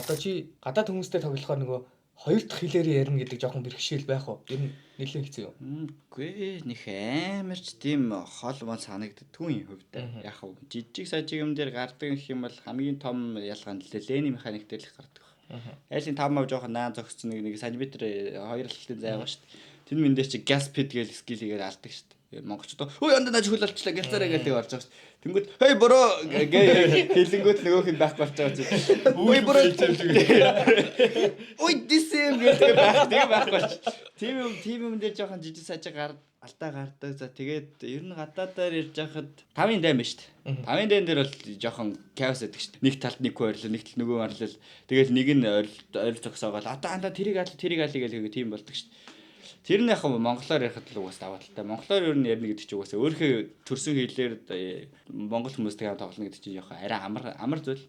одоо чи гадаад хүмүүстэй тоглохоор нөгөө хоёр дахь хэлээр ярина гэдэг жоохон бэрхшээл байх уу? Ер нь нэлээд хэцүү юу? Үгүй нөх амарч тийм хол мол санагддгүй юм хувьд. Яг хав жижиг сажиг юм дээр гардаг гэх юм бол хамгийн том ялгаа нь лэний механик дээр л гардаг. Айлын 5 мав жоохон наан зогссон нэг сантиметр хоёр алтын зай байгаа шүү дээ. Тэр мэн дээр чи gas pit гээл скил хийгээд алдаг шүү дээ. Монголчууд өө яндаа наж хөл олчлаа гэлцаараа гэлээ орж байгаа шүү дээ. Тэнгүүд хей бороо гээ хэлэнгүүт нөгөөх нь байхгүй болчихоо чи. Ой бороо. Ой дисэн гэлээ байхгүй болч. Тийм юм дээр жоохон жижиг сажиг алдаа гардаг. За тэгээд ер нь гадаадаар ирж байхад 5-ын дайм шүү дээ. 5-ын дайм дээр бол жоохон chaos байдаг шүү дээ. Нэг талд нэг хөө орлоо, нэг талд нөгөө орлол. Тэгэл нэг нь ойр зогсоогоо андаа тэрийг аль гээл тийм болдог шүү дээ. Тэр нь яг монголоор ярихад л угаас даваа талтай. Монголоор ер нь ярина гэдэг чинь угаасаа өөрийнхөө төрсөн хэлээр монгол хүмүүстэй хамт тоглоно гэдэг чинь яг арай амар зүйл.